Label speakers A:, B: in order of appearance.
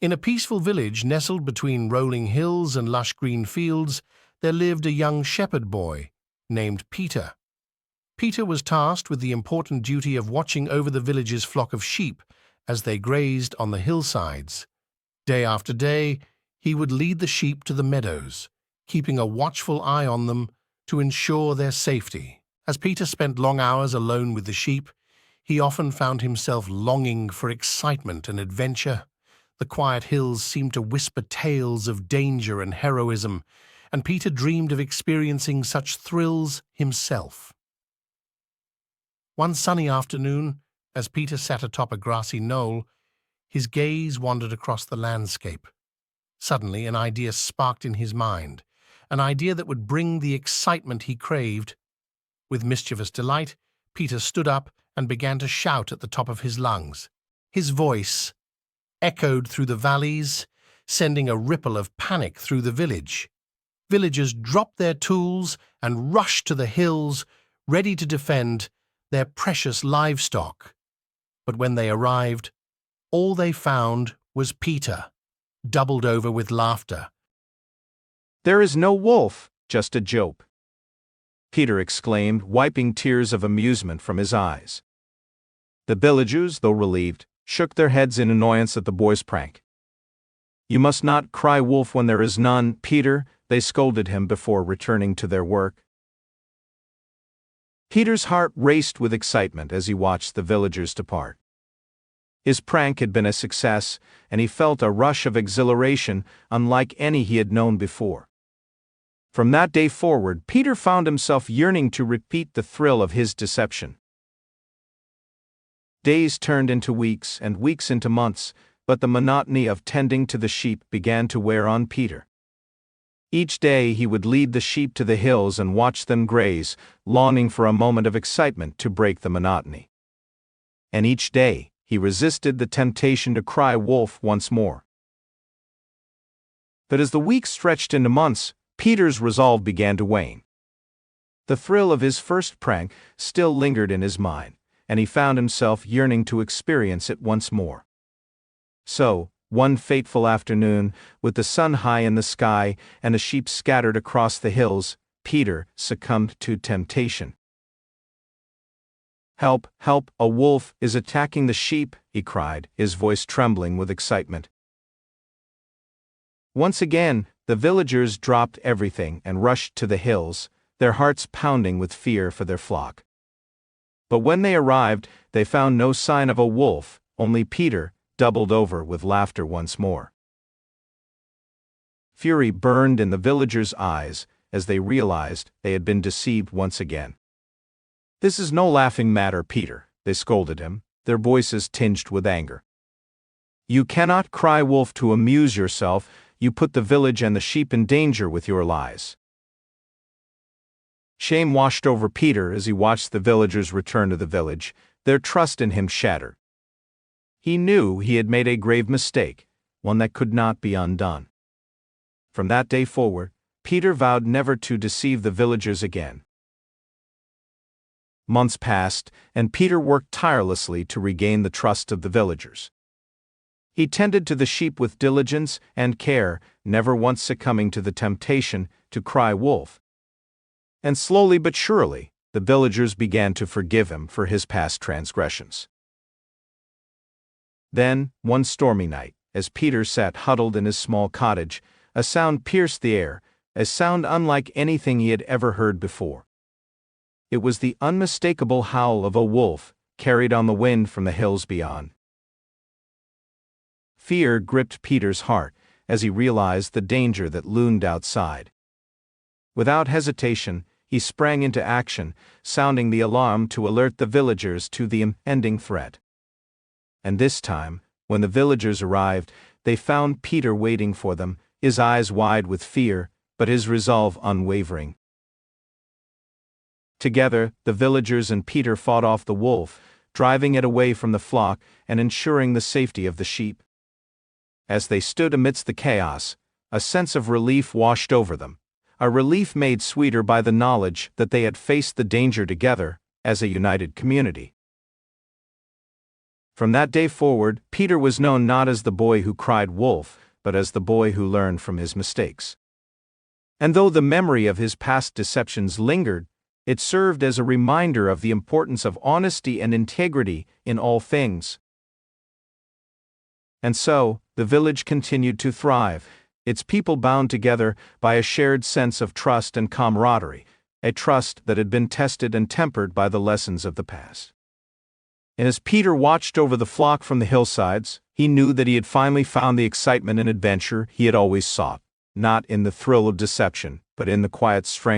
A: In a peaceful village nestled between rolling hills and lush green fields, there lived a young shepherd boy named Peter. Peter was tasked with the important duty of watching over the village's flock of sheep as they grazed on the hillsides. Day after day, he would lead the sheep to the meadows, keeping a watchful eye on them to ensure their safety. As Peter spent long hours alone with the sheep, he often found himself longing for excitement and adventure. The quiet hills seemed to whisper tales of danger and heroism, and Peter dreamed of experiencing such thrills himself. One sunny afternoon, as Peter sat atop a grassy knoll, his gaze wandered across the landscape. Suddenly, an idea sparked in his mind, an idea that would bring the excitement he craved. With mischievous delight, Peter stood up and began to shout at the top of his lungs. His voice echoed through the valleys, sending a ripple of panic through the village. Villagers dropped their tools and rushed to the hills, ready to defend their precious livestock. But when they arrived, all they found was Peter, doubled over with laughter.
B: "There is no wolf, just a joke," Peter exclaimed, wiping tears of amusement from his eyes. The villagers, though relieved, shook their heads in annoyance at the boy's prank. "You must not cry wolf when there is none, Peter," they scolded him before returning to their work. Peter's heart raced with excitement as he watched the villagers depart. His prank had been a success, and he felt a rush of exhilaration unlike any he had known before. From that day forward, Peter found himself yearning to repeat the thrill of his deception. Days turned into weeks and weeks into months, but the monotony of tending to the sheep began to wear on Peter. Each day he would lead the sheep to the hills and watch them graze, longing for a moment of excitement to break the monotony. And each day he resisted the temptation to cry wolf once more. But as the weeks stretched into months, Peter's resolve began to wane. The thrill of his first prank still lingered in his mind, and he found himself yearning to experience it once more. So, one fateful afternoon, with the sun high in the sky and the sheep scattered across the hills, Peter succumbed to temptation. "Help, help, a wolf is attacking the sheep," he cried, his voice trembling with excitement. Once again, the villagers dropped everything and rushed to the hills, their hearts pounding with fear for their flock. But when they arrived, they found no sign of a wolf, only Peter, doubled over with laughter once more. Fury burned in the villagers' eyes as they realized they had been deceived once again. "This is no laughing matter, Peter," they scolded him, their voices tinged with anger. "You cannot cry wolf to amuse yourself. You put the village and the sheep in danger with your lies." Shame washed over Peter as he watched the villagers return to the village, their trust in him shattered. He knew he had made a grave mistake, one that could not be undone. From that day forward, Peter vowed never to deceive the villagers again. Months passed, and Peter worked tirelessly to regain the trust of the villagers. He tended to the sheep with diligence and care, never once succumbing to the temptation to cry wolf. And slowly but surely, the villagers began to forgive him for his past transgressions. Then, one stormy night, as Peter sat huddled in his small cottage, a sound pierced the air, a sound unlike anything he had ever heard before. It was the unmistakable howl of a wolf, carried on the wind from the hills beyond. Fear gripped Peter's heart as he realized the danger that loomed outside. Without hesitation, he sprang into action, sounding the alarm to alert the villagers to the impending threat. And this time, when the villagers arrived, they found Peter waiting for them, his eyes wide with fear, but his resolve unwavering. Together, the villagers and Peter fought off the wolf, driving it away from the flock and ensuring the safety of the sheep. As they stood amidst the chaos, a sense of relief washed over them, a relief made sweeter by the knowledge that they had faced the danger together, as a united community. From that day forward, Peter was known not as the boy who cried wolf, but as the boy who learned from his mistakes. And though the memory of his past deceptions lingered, it served as a reminder of the importance of honesty and integrity in all things. And so, the village continued to thrive, its people bound together by a shared sense of trust and camaraderie, a trust that had been tested and tempered by the lessons of the past. And as Peter watched over the flock from the hillsides, he knew that he had finally found the excitement and adventure he had always sought, not in the thrill of deception, but in the quiet strength